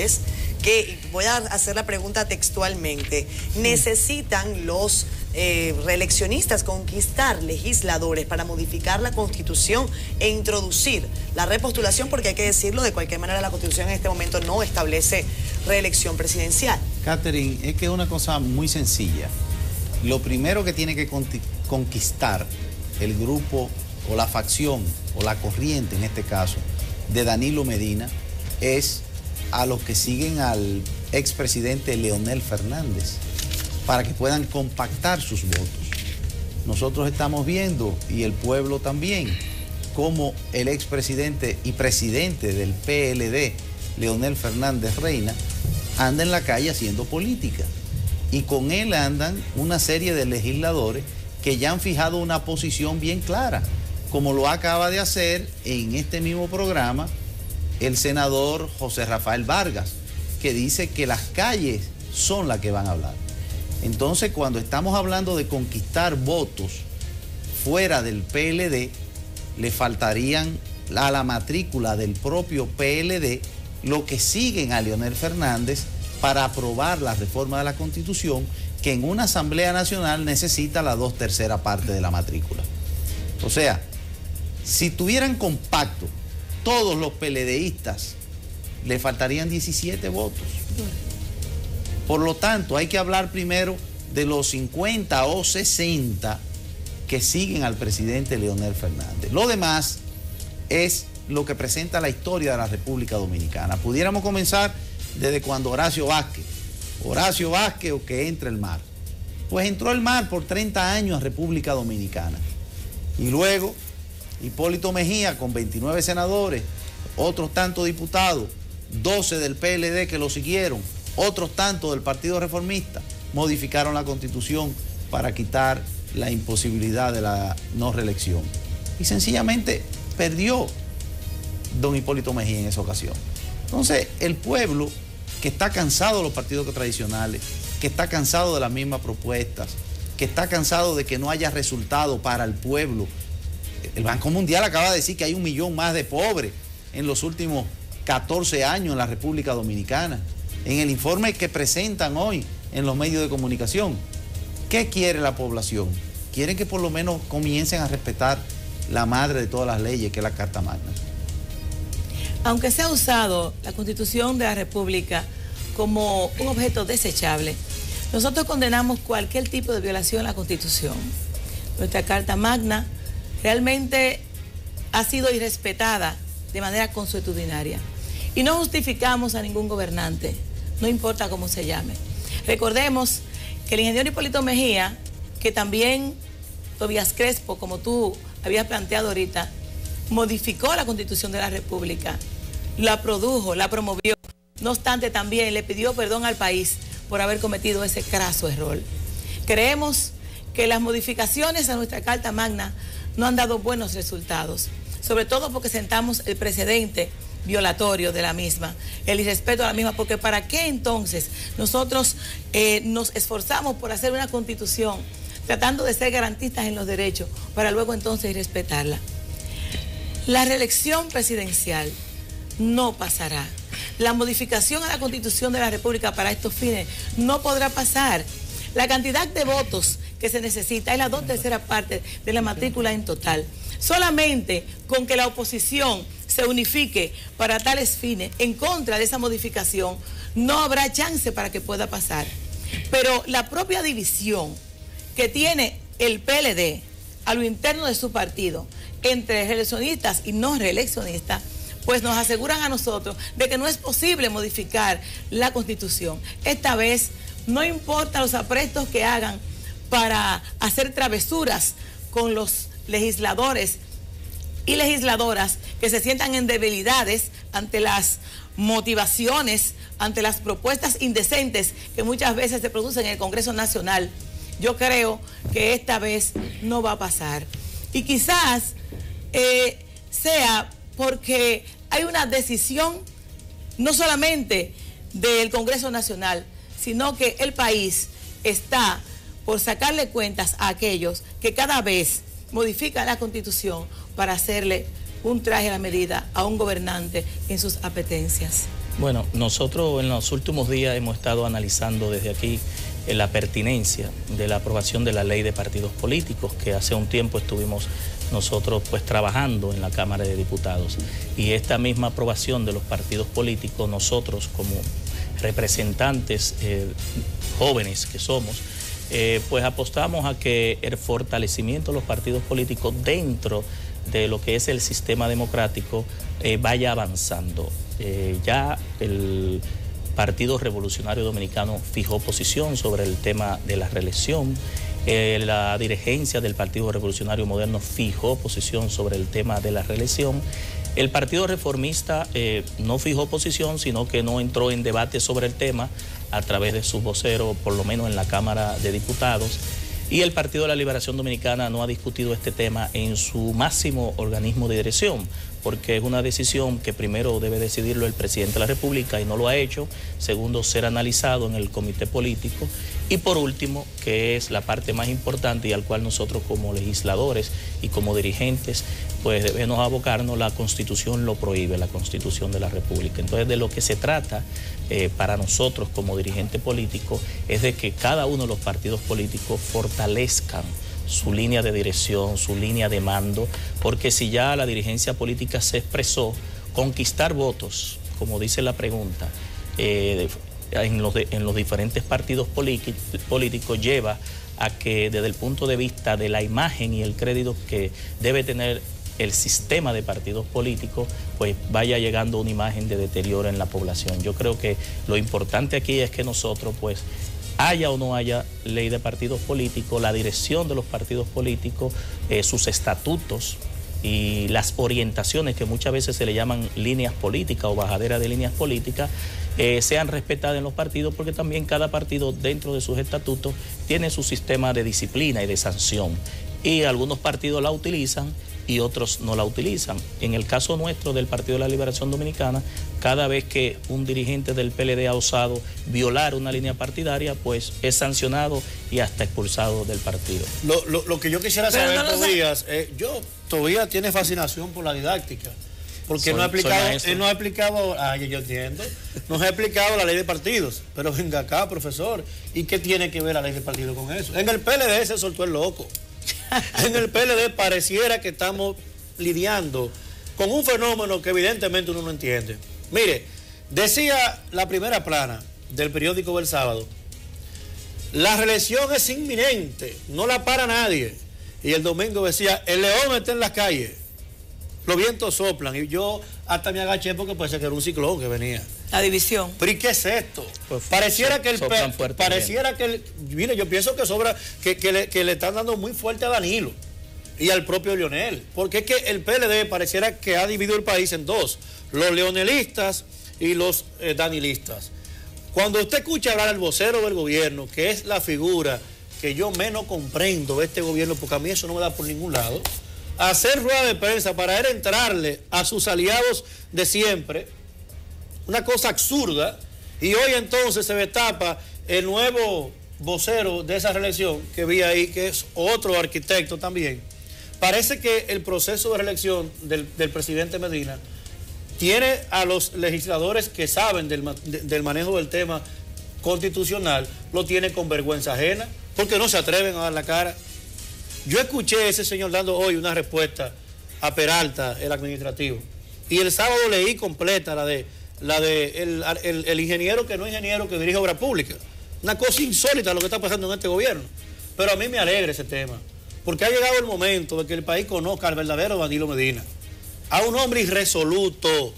ustedes que, voy a hacer la pregunta textualmente, necesitan los reeleccionistas conquistar legisladores para modificar la Constitución e introducir la repostulación, porque hay que decirlo, de cualquier manera la Constitución en este momento no establece reelección presidencial? Catherine, es que es una cosa muy sencilla. Lo primero que tiene que conquistar el grupo o la facción o la corriente, en este caso, de Danilo Medina, es a los que siguen al expresidente Leonel Fernández, para que puedan compactar sus votos. Nosotros estamos viendo, y el pueblo también, cómo el expresidente y presidente del PLD, Leonel Fernández Reina, anda en la calle haciendo política. Y con él andan una serie de legisladores que ya han fijado una posición bien clara, como lo acaba de hacer en este mismo programa el senador José Rafael Vargas, que dice que las calles son las que van a hablar. Entonces, cuando estamos hablando de conquistar votos fuera del PLD, le faltarían a la matrícula del propio PLD lo que siguen a Leonel Fernández para aprobar la reforma de la Constitución, que en una Asamblea Nacional necesita la 2/3 parte de la matrícula. O sea, si tuvieran compacto todos los PLDistas, le faltarían 17 votos. Por lo tanto, hay que hablar primero de los 50 o 60 que siguen al presidente Leonel Fernández. Lo demás es lo que presenta la historia de la República Dominicana. Pudiéramos comenzar desde cuando Horacio Vázquez, o que entra el MAR. Pues entró el MAR por 30 años a República Dominicana. Y luego Hipólito Mejía con 29 senadores, otros tantos diputados, 12 del PLD que lo siguieron, otros tantos del Partido Reformista, modificaron la Constitución para quitar la imposibilidad de la no reelección. Y sencillamente perdió don Hipólito Mejía en esa ocasión. Entonces, el pueblo, que está cansado de los partidos tradicionales, que está cansado de las mismas propuestas, que está cansado de que no haya resultado para el pueblo. El Banco Mundial acaba de decir que hay 1 millón más de pobres en los últimos 14 años en la República Dominicana. En el informe que presentan hoy en los medios de comunicación, ¿qué quiere la población? Quieren que por lo menos comiencen a respetar la madre de todas las leyes, que es la Carta Magna. Aunque se ha usado la Constitución de la República como un objeto desechable, nosotros condenamos cualquier tipo de violación a la Constitución. Nuestra Carta Magna realmente ha sido irrespetada de manera consuetudinaria. Y no justificamos a ningún gobernante, no importa cómo se llame. Recordemos que el ingeniero Hipólito Mejía, que también Tobías Crespo, como tú habías planteado ahorita, modificó la Constitución de la República, la produjo, la promovió. No obstante, también le pidió perdón al país por haber cometido ese craso error. Creemos que las modificaciones a nuestra Carta Magna no han dado buenos resultados, sobre todo porque sentamos el precedente violatorio de la misma, el irrespeto a la misma, porque ¿para qué entonces nosotros nos esforzamos por hacer una Constitución tratando de ser garantistas en los derechos para luego entonces irrespetarla? La reelección presidencial no pasará. La modificación a la Constitución de la República para estos fines no podrá pasar. La cantidad de votos que se necesita es la 2/3 parte de la matrícula en total. Solamente con que la oposición se unifique para tales fines en contra de esa modificación, no habrá chance para que pueda pasar. Pero la propia división que tiene el PLD a lo interno de su partido entre reeleccionistas y no reeleccionistas, pues nos aseguran a nosotros de que no es posible modificar la Constitución. Esta vez no importa los aprestos que hagan para hacer travesuras con los legisladores y legisladoras que se sientan en debilidades ante las motivaciones, ante las propuestas indecentes que muchas veces se producen en el Congreso Nacional. Yo creo que esta vez no va a pasar. Y quizás sea porque hay una decisión no solamente del Congreso Nacional, sino que el país está por sacarle cuentas a aquellos que cada vez modifican la Constitución para hacerle un traje a la medida a un gobernante en sus apetencias. Bueno, nosotros en los últimos días hemos estado analizando desde aquí la pertinencia de la aprobación de la ley de partidos políticos, que hace un tiempo estuvimos nosotros pues trabajando en la Cámara de Diputados. Y esta misma aprobación de los partidos políticos, nosotros como representantes jóvenes que somos, pues apostamos a que el fortalecimiento de los partidos políticos dentro de lo que es el sistema democrático vaya avanzando. Ya el Partido Revolucionario Dominicano fijó posición sobre el tema de la reelección. La dirigencia del Partido Revolucionario Moderno fijó posición sobre el tema de la reelección. El Partido Reformista no fijó posición, sino que no entró en debate sobre el tema a través de sus voceros, por lo menos en la Cámara de Diputados. Y el Partido de la Liberación Dominicana no ha discutido este tema en su máximo organismo de dirección, porque es una decisión que primero debe decidirlo el presidente de la República y no lo ha hecho. Segundo, ser analizado en el comité político. Y por último, que es la parte más importante y al cual nosotros como legisladores y como dirigentes pues debemos abocarnos, la Constitución lo prohíbe, la Constitución de la República. Entonces, de lo que se trata para nosotros como dirigente político es de que cada uno de los partidos políticos fortalezcan su línea de dirección, su línea de mando, porque si ya la dirigencia política se expresó, conquistar votos, como dice la pregunta, en los diferentes partidos políticos lleva a que desde el punto de vista de la imagen y el crédito que debe tener el sistema de partidos políticos, pues vaya llegando una imagen de deterioro en la población. Yo creo que lo importante aquí es que nosotros, pues, haya o no haya ley de partidos políticos, la dirección de los partidos políticos, sus estatutos y las orientaciones que muchas veces se le llaman líneas políticas o bajaderas de líneas políticas, sean respetadas en los partidos, porque también cada partido dentro de sus estatutos tiene su sistema de disciplina y de sanción. Y algunos partidos la utilizan y otros no la utilizan. En el caso nuestro del Partido de la Liberación Dominicana, cada vez que un dirigente del PLD ha osado violar una línea partidaria, pues es sancionado y hasta expulsado del partido. Lo que yo quisiera saber, Tobías, Tobías tiene fascinación por la didáctica, porque no ha explicado, yo entiendo, nos ha explicado la ley de partidos, pero venga acá, profesor, ¿y qué tiene que ver la ley de partidos con eso? En el PLD se soltó el loco. En el PLD pareciera que estamos lidiando con un fenómeno que evidentemente uno no entiende. Mire, decía la primera plana del periódico del sábado, la reelección es inminente, no la para nadie. Y el domingo decía, el león está en las calles, los vientos soplan. Y yo hasta me agaché porque pensé que era un ciclón que venía. La división. ¿Pero y qué es esto? Pues pareciera que mire, yo pienso que sobra, que le están dando muy fuerte a Danilo y al propio Leonel, porque es que el PLD pareciera que ha dividido el país en dos, los leonelistas y los danilistas. Cuando usted escucha hablar al vocero del gobierno, que es la figura que yo menos comprendo de este gobierno, porque a mí eso no me da por ningún lado, hacer rueda de prensa para él entrarle a sus aliados de siempre, una cosa absurda, y hoy entonces se destapa el nuevo vocero de esa reelección que vi ahí, que es otro arquitecto también. Parece que el proceso de reelección del presidente Medina tiene a los legisladores que saben del manejo del tema constitucional, lo tiene con vergüenza ajena, porque no se atreven a dar la cara. Yo escuché a ese señor dando hoy una respuesta a Peralta, el administrativo, y el sábado leí completa la de el ingeniero que no es ingeniero que dirige obra pública. Una cosa insólita lo que está pasando en este gobierno. Pero a mí me alegra ese tema, porque ha llegado el momento de que el país conozca al verdadero Danilo Medina, a un hombre irresoluto,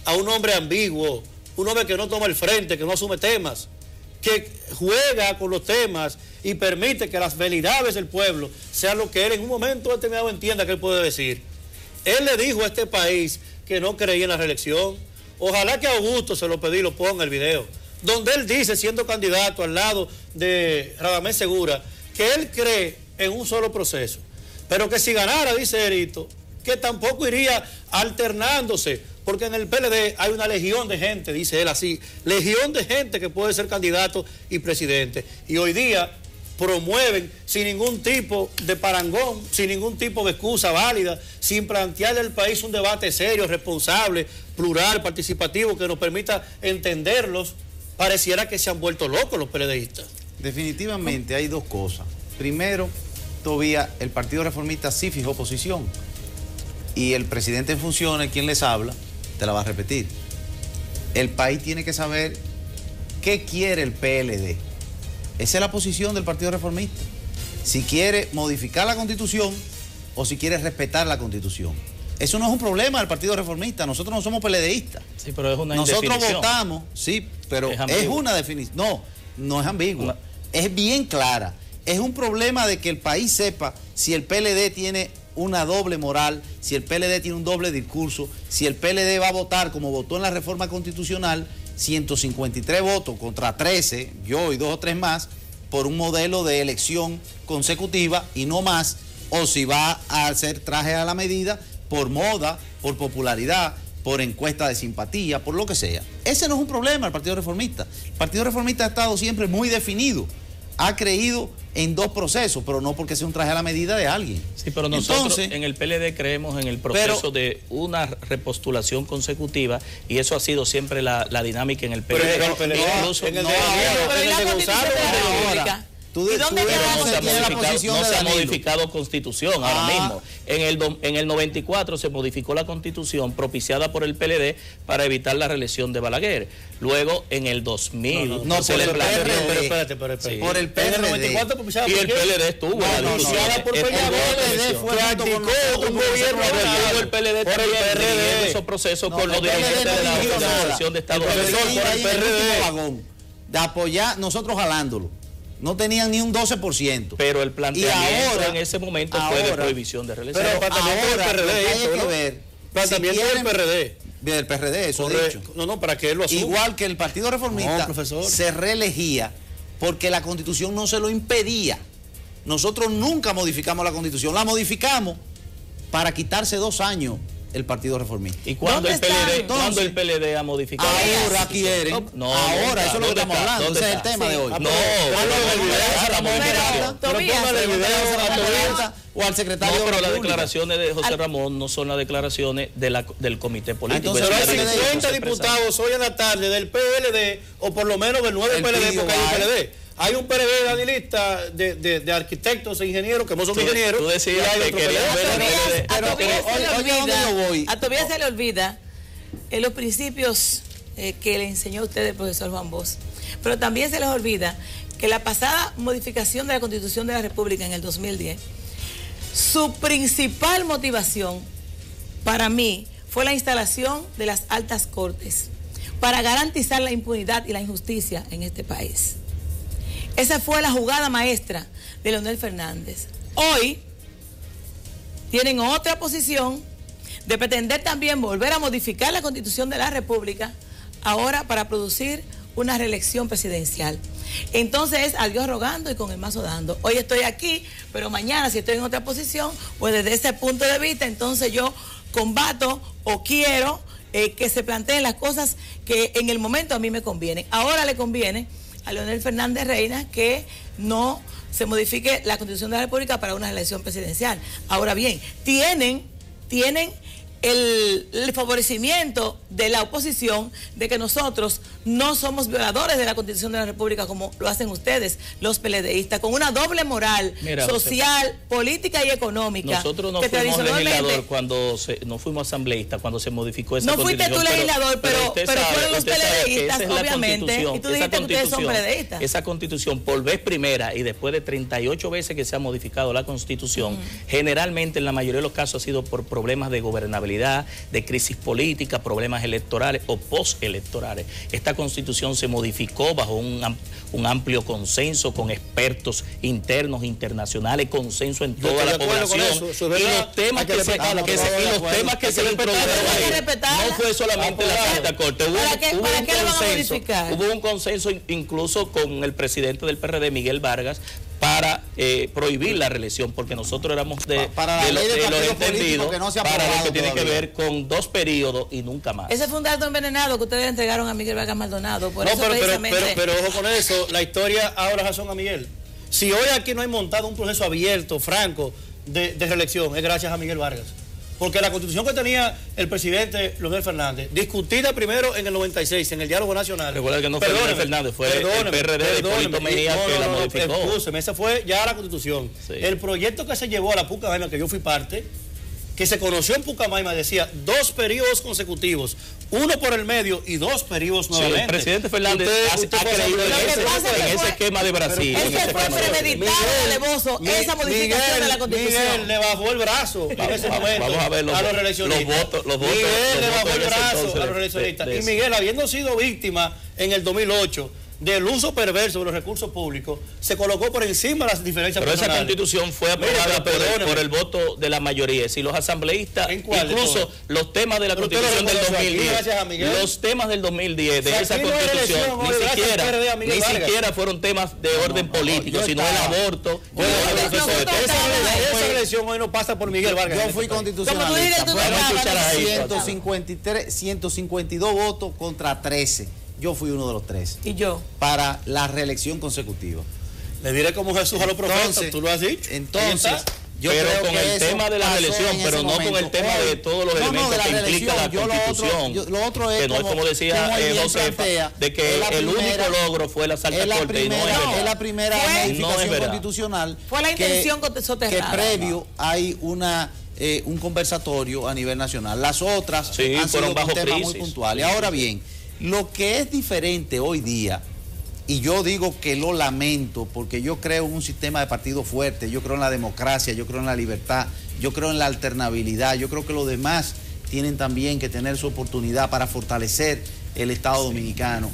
a un hombre ambiguo, un hombre que no toma el frente, que no asume temas, que juega con los temas y permite que las velidades del pueblo sean lo que él en un momento determinado entienda que él puede decir. Él le dijo a este país que no creía en la reelección. Ojalá que Augusto se lo pedí y lo ponga el video, donde él dice, siendo candidato al lado de Radamés Segura, que él cree en un solo proceso, pero que si ganara, dice Erito, que tampoco iría alternándose, porque en el PLD hay una legión de gente, dice él así, legión de gente que puede ser candidato y presidente, y hoy día promueven sin ningún tipo de parangón, sin ningún tipo de excusa válida, sin plantearle al país un debate serio, responsable, plural, participativo, que nos permita entenderlos, pareciera que se han vuelto locos los PLDistas. Definitivamente hay dos cosas. Primero, todavía el Partido Reformista sí fijó posición. Y el presidente en funciones, quien les habla, te la va a repetir. El país tiene que saber qué quiere el PLD. Esa es la posición del Partido Reformista. Si quiere modificar la Constitución o si quiere respetar la Constitución. Eso no es un problema del Partido Reformista. Nosotros no somos PLDistas. Sí, pero es una Nosotros indefinición. votamos, sí, pero es una definición. No es ambigua. Es bien clara. Es un problema de que el país sepa si el PLD tiene una doble moral, si el PLD tiene un doble discurso, si el PLD va a votar como votó en la reforma constitucional, 153 votos contra 13, yo y 2 o 3 más, por un modelo de elección consecutiva y no más, o si va a hacer traje a la medida por moda, por popularidad, por encuesta de simpatía, por lo que sea. Ese no es un problema del Partido Reformista. El Partido Reformista ha estado siempre muy definido. Ha creído en dos procesos, pero no porque sea un traje a la medida de alguien. Sí, pero nosotros en el PLD creemos en el proceso de una repostulación consecutiva y eso ha sido siempre la dinámica en el PLD. Incluso en el de Gonzalo. ¿Y dónde no se ha modificado Constitución ahora mismo. En el 94 se modificó la Constitución propiciada por el PLD para evitar la reelección de Balaguer. Luego, en el 2000... Por el PRD. Por el PRD. Y el PLD estuvo. Propiciada por PLD fue un gobierno el PLD también esos procesos con los dirigentes de la Organización de Estados Unidos. De apoyar, nosotros jalándolo. No tenían ni un 12%. Pero el planteamiento ahora, en ese momento fue de prohibición de reelección. Pero el planteamiento del PRD, planteamiento del PRD. Del PRD, eso dicho. No, para que él lo asuma. Igual que el Partido Reformista se reelegía porque la Constitución no se lo impedía. Nosotros nunca modificamos la Constitución, la modificamos para quitarse 2 años el Partido Reformista. ¿Y cuándo el PLD ha modificado? Ahora quieren. Ahora, eso es lo que estamos hablando. Ese es el tema de hoy. O al secretario. Pero las declaraciones de José Ramón no son las declaraciones del comité político. Pero hay 50 diputados hoy en la tarde del PLD, o por lo menos del 9 PLD, porque hay un PLD. Hay un PLD danilista de arquitectos e ingenieros que no son ingenieros. Tú decías que querías ver a Tobías se le olvida los principios que le enseñó a usted el profesor Juan Bosch. Pero también se les olvida que la pasada modificación de la Constitución de la República en el 2010, su principal motivación para mí fue la instalación de las altas cortes para garantizar la impunidad y la injusticia en este país. Esa fue la jugada maestra de Leonel Fernández. Hoy tienen otra posición de pretender también volver a modificar la Constitución de la República, ahora para producir una reelección presidencial. Entonces es a Dios rogando y con el mazo dando. Hoy estoy aquí, pero mañana si estoy en otra posición, pues desde ese punto de vista, entonces yo combato o quiero que se planteen las cosas que en el momento a mí me convienen. Ahora le conviene a Leonel Fernández Reina que no se modifique la Constitución de la República para una elección presidencial. Ahora bien, tienen el favorecimiento de la oposición de que nosotros no somos violadores de la Constitución de la República como lo hacen ustedes, los PLDistas, con una doble moral social, política y económica. Nosotros no fuimos legislador cuando no fuimos asambleístas cuando se modificó esa Constitución. No fuiste tú legislador, pero fueron los PLDistas, obviamente, y tú dijiste que ustedes son PLDistas. Esa Constitución, por vez primera y después de 38 veces que se ha modificado la Constitución, generalmente en la mayoría de los casos ha sido por problemas de gobernabilidad, de crisis política, problemas electorales o postelectorales. Esta Constitución se modificó bajo un amplio consenso con expertos internos, internacionales, consenso en toda la población. Y los temas que se le introdujeron ahí no fue solamente la Quinta Corte. Hubo un consenso incluso con el presidente del PRD, Miguel Vargas, para prohibir la reelección, porque nosotros éramos de los entendidos para lo que tiene que ver con 2 periodos y nunca más. Ese fue un dato envenenado que ustedes entregaron a Miguel Vargas Maldonado. Pero ojo con eso, la historia ahora razón a Miguel. Si hoy aquí no hay montado un proceso abierto, franco, de reelección, es gracias a Miguel Vargas. porque la constitución que tenía el presidente Leonel Fernández, discutida primero en el 96, en el Diálogo Nacional. Recuerda que no fue Leonel Fernández, fue el PRD de Hipólito Mejía que la modificó. Esa fue ya la constitución. Sí. El proyecto que se llevó a la Pucamaima, que yo fui parte, que se conoció en Pucamaima, decía 2 periodos consecutivos, 1 por el medio y 2 periodos nuevamente. Sí, el presidente Fernández ha creído en ese esquema de Brasil. Ese fue premeditado, alevoso, esa modificación de la Constitución. Miguel le bajó el brazo en ese momento vamos a ver los reeleccionistas. Miguel le bajó el brazo a los reeleccionistas. Y Miguel, habiendo sido víctima en el 2008 del uso perverso de los recursos públicos, se colocó por encima de las diferencias personales. Pero esa constitución fue aprobada por el voto de la mayoría. Si los asambleístas, incluso los temas de la constitución del 2010, los temas del 2010 de esa constitución, ni siquiera fueron temas de orden político, sino el aborto. Esa elección hoy no pasa por Miguel Vargas. Yo fui constitucionalista. 152 votos contra 13. Yo fui uno de los 13. ¿Y yo? Para la reelección consecutiva. Le diré como Jesús a los profetas, tú lo has dicho. Entonces, yo pero creo con que el tema de la reelección, pero no con el tema de todos los elementos que implica la Constitución. Lo otro es que no es como decía Josefa, de que el único logro fue la Alta Corte. Es la primera modificación constitucional. Fue la intención soterrada. Que previo hay un conversatorio a nivel nacional. Las otras han sido un tema muy puntual. Y ahora bien, lo que es diferente hoy día, y yo digo que lo lamento, porque yo creo en un sistema de partidos fuerte, yo creo en la democracia, yo creo en la libertad, yo creo en la alternabilidad, yo creo que los demás tienen también que tener su oportunidad para fortalecer el Estado dominicano.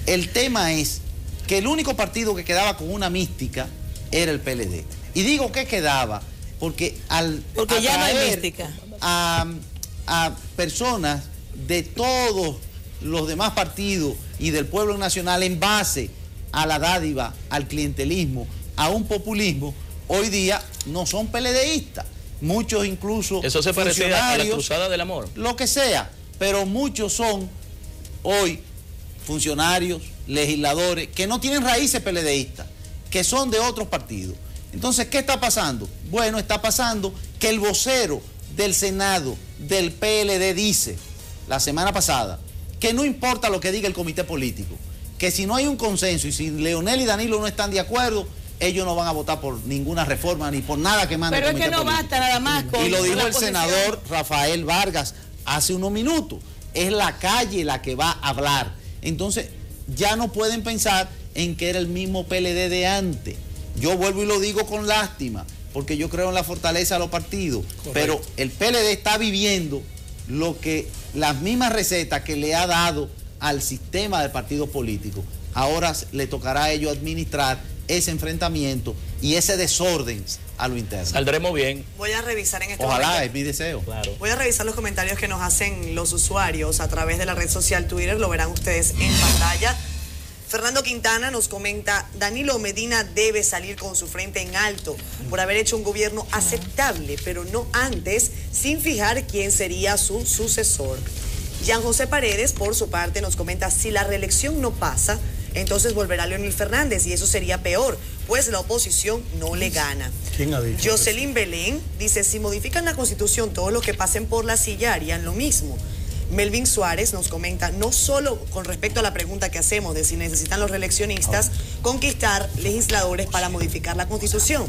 El tema es que el único partido que quedaba con una mística era el PLD. Y digo que quedaba porque porque ya no hay mística. A personas de todos los demás partidos y del pueblo nacional en base a la dádiva, al clientelismo, a un populismo, hoy día no son PLDistas. Muchos incluso eso se parecía a la cruzada del amor. Lo que sea, pero muchos son hoy funcionarios, legisladores, que no tienen raíces PLDistas, que son de otros partidos. Entonces, ¿qué está pasando? Bueno, está pasando que el vocero del Senado del PLD dice la semana pasada que no importa lo que diga el comité político, que si no hay un consenso y si Leonel y Danilo no están de acuerdo, ellos no van a votar por ninguna reforma ni por nada que mande el comité político. Pero es que no basta nada más con... Y lo dijo el senador Rafael Vargas hace unos minutos, es la calle la que va a hablar. Entonces, ya no pueden pensar en que era el mismo PLD de antes. Yo vuelvo y lo digo con lástima, porque yo creo en la fortaleza de los partidos. Correcto. Pero el PLD está viviendo lo que las mismas recetas que le ha dado al sistema de partidos políticos. Ahora le tocará a ellos administrar ese enfrentamiento y ese desorden a lo interno. Saldremos bien. Voy a revisar en este Ojalá, momento. es mi deseo. Claro. Voy a revisar los comentarios que nos hacen los usuarios a través de la red social Twitter. Lo verán ustedes en pantalla. Fernando Quintana nos comenta, Danilo Medina debe salir con su frente en alto por haber hecho un gobierno aceptable, pero no antes, sin fijar quién sería su sucesor. Jean José Paredes, por su parte, nos comenta, si la reelección no pasa, entonces volverá Leonel Fernández y eso sería peor, pues la oposición no le gana. ¿Quién ha dicho? Jocelyn Belén dice, si modifican la Constitución, todos los que pasen por la silla harían lo mismo. Melvin Suárez nos comenta, no solo con respecto a la pregunta que hacemos de si necesitan los reeleccionistas conquistar legisladores para modificar la Constitución.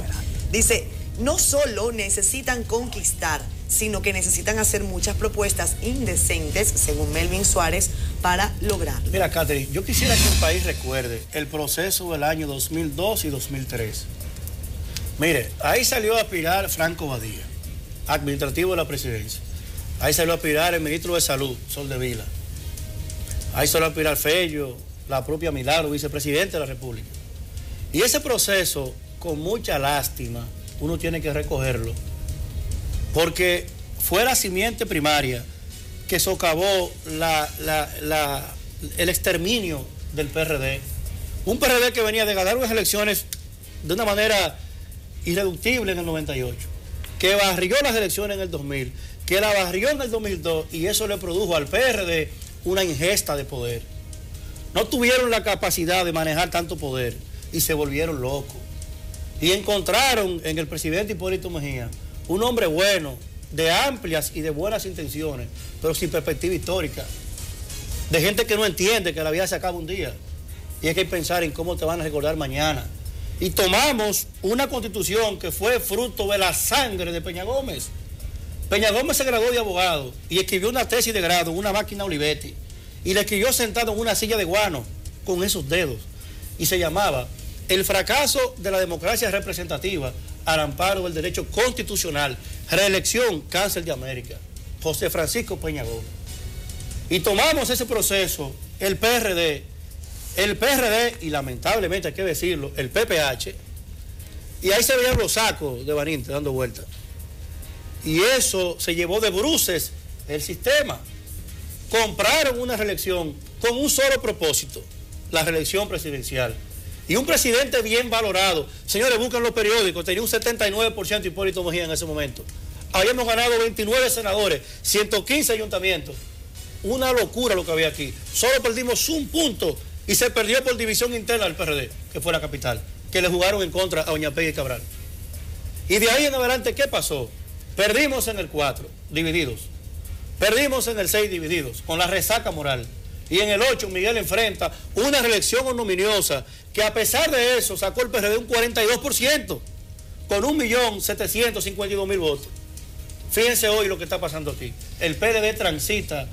Dice, no solo necesitan conquistar, sino que necesitan hacer muchas propuestas indecentes, según Melvin Suárez, para lograrlo. Mira, Catherine, yo quisiera que el país recuerde el proceso del año 2002 y 2003. Mire, ahí salió a aspirar Franco Badía, administrativo de la presidencia. Ahí salió a aspirar el ministro de Salud, Soldevila. Ahí salió a aspirar Fello, la propia Milagro, vicepresidente de la República. Y ese proceso, con mucha lástima, uno tiene que recogerlo, porque fue la simiente primaria que socavó el exterminio del PRD. Un PRD que venía de ganar unas elecciones de una manera irreductible en el 98, que barrió las elecciones en el 2000, que la barrió en el 2002, y eso le produjo al PRD una ingesta de poder. No tuvieron la capacidad de manejar tanto poder y se volvieron locos. Y encontraron en el presidente Hipólito Mejía un hombre bueno, de amplias y de buenas intenciones, pero sin perspectiva histórica. De gente que no entiende que la vida se acaba un día. Y hay que pensar en cómo te van a recordar mañana. Y tomamos una constitución que fue fruto de la sangre de Peña Gómez. Peña Gómez se graduó de abogado y escribió una tesis de grado en una máquina Olivetti. Y la escribió sentado en una silla de guano con esos dedos. Y se llamaba El fracaso de la democracia representativa al amparo del derecho constitucional. Reelección, cáncer de América. José Francisco Peña Gómez. Y tomamos ese proceso, el PRD, y lamentablemente hay que decirlo, el PPH, y ahí se veían los sacos de Benítez dando vueltas. Y eso se llevó de bruces el sistema. Compraron una reelección con un solo propósito, la reelección presidencial. Y un presidente bien valorado. Señores, buscan los periódicos, tenía un 79% Hipólito Mejía en ese momento. Habíamos ganado 29 senadores, 115 ayuntamientos. Una locura lo que había aquí. Solo perdimos un punto y se perdió por división interna del PRD, que fue la capital, que le jugaron en contra a Oñapegui y Cabral. Y de ahí en adelante, ¿qué pasó? Perdimos en el 4, divididos. Perdimos en el 6, divididos, con la resaca moral. Y en el 8, Miguel enfrenta una reelección ignominiosa que a pesar de eso sacó el PRD un 42%, con 1.752.000 votos. Fíjense hoy lo que está pasando aquí. El PRD transita